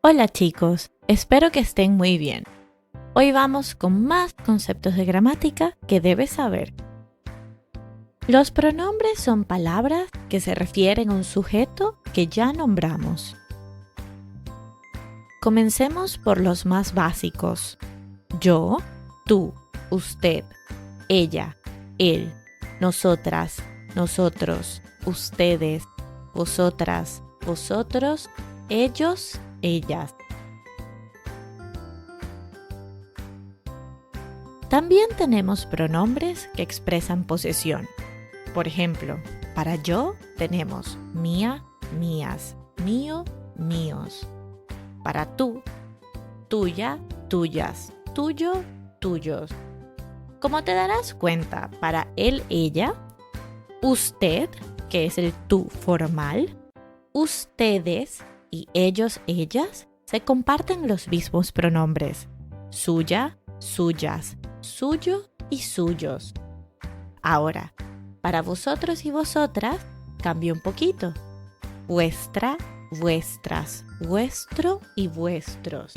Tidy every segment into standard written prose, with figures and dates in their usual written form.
Hola chicos, espero que estén muy bien. Hoy vamos con más conceptos de gramática que debes saber. Los pronombres son palabras que se refieren a un sujeto que ya nombramos. Comencemos por los más básicos. Yo, tú, usted, ella, él, nosotras, nosotros, ustedes, vosotras, vosotros, ellos, ellas. También tenemos pronombres que expresan posesión. Por ejemplo, para yo tenemos mía, mías, mío, míos. Para tú, tuya, tuyas, tuyo, tuyos. Como te darás cuenta, para él, ella, usted, que es el tú formal, ustedes y ellos, ellas, se comparten los mismos pronombres. Suya, suyas, suyo y suyos. Ahora, para vosotros y vosotras, cambia un poquito. Vuestra, vuestras, vuestro y vuestros.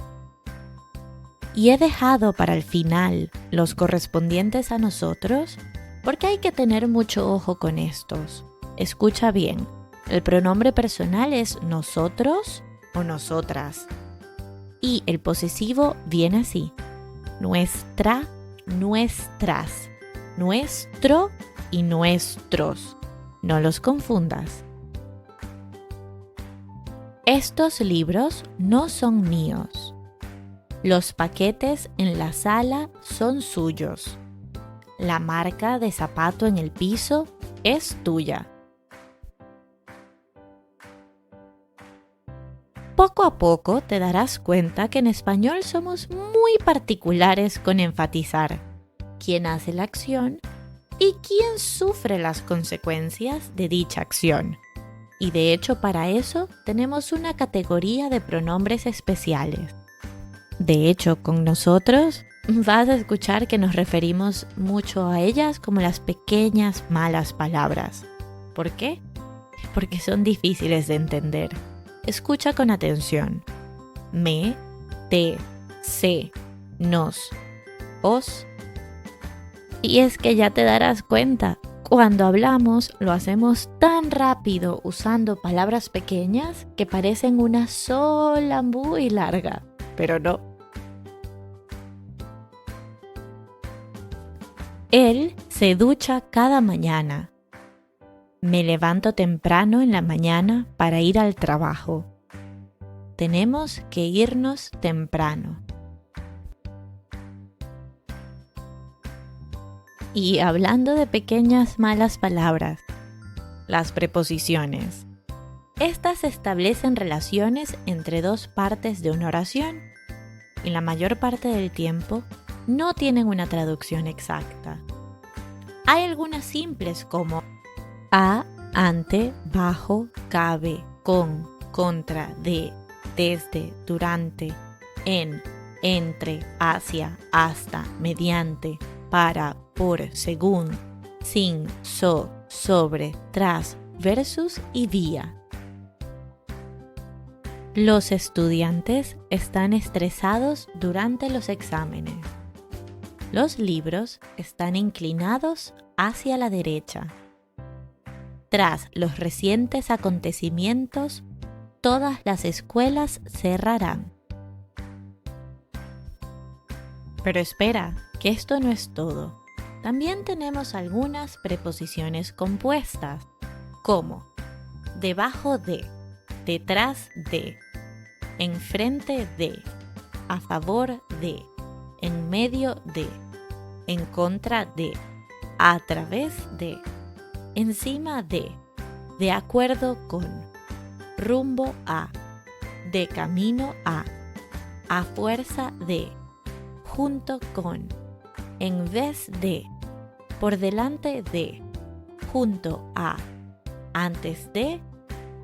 Y he dejado para el final los correspondientes a nosotros porque hay que tener mucho ojo con estos. Escucha bien, el pronombre personal es nosotros o nosotras. Y el posesivo viene así: nuestra, nuestras, nuestro y nuestros. No los confundas. Estos libros no son míos. Los paquetes en la sala son suyos. La marca de zapato en el piso es tuya. Poco a poco te darás cuenta que en español somos muy particulares con enfatizar quién hace la acción y quién sufre las consecuencias de dicha acción. Y de hecho para eso tenemos una categoría de pronombres especiales. De hecho, con nosotros vas a escuchar que nos referimos mucho a ellas como las pequeñas malas palabras. ¿Por qué? Porque son difíciles de entender. Escucha con atención. Me, te, se, nos, os. Y es que ya te darás cuenta, cuando hablamos lo hacemos tan rápido usando palabras pequeñas que parecen una sola muy larga, pero no. Él se ducha cada mañana. Me levanto temprano en la mañana para ir al trabajo. Tenemos que irnos temprano. Y hablando de pequeñas malas palabras, las preposiciones. Estas establecen relaciones entre dos partes de una oración y la mayor parte del tiempo no tienen una traducción exacta. Hay algunas simples como a, ante, bajo, cabe, con, contra, de, desde, durante, en, entre, hacia, hasta, mediante, para, por, según, sin, so, sobre, tras, versus y vía. Los estudiantes están estresados durante los exámenes. Los libros están inclinados hacia la derecha. Tras los recientes acontecimientos, todas las escuelas cerrarán. Pero espera, que esto no es todo. También tenemos algunas preposiciones compuestas, como debajo de, detrás de, enfrente de, a favor de, en medio de, en contra de, a través de, encima de acuerdo con, rumbo a, de camino a fuerza de, junto con, en vez de, por delante de, junto a, antes de,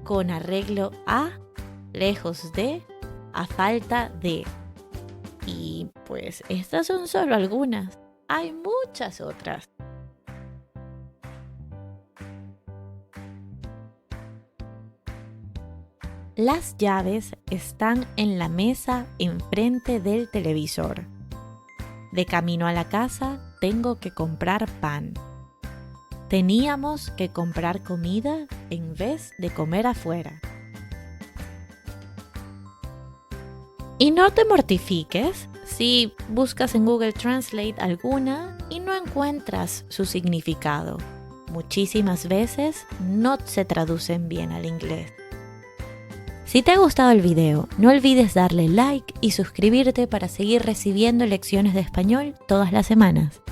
con arreglo a, lejos de, a falta de. Y pues estas son solo algunas. Hay muchas otras. Las llaves están en la mesa enfrente del televisor. De camino a la casa tengo que comprar pan. Teníamos que comprar comida en vez de comer afuera. Y no te mortifiques si buscas en Google Translate alguna y no encuentras su significado. Muchísimas veces no se traducen bien al inglés. Si te ha gustado el video, no olvides darle like y suscribirte para seguir recibiendo lecciones de español todas las semanas.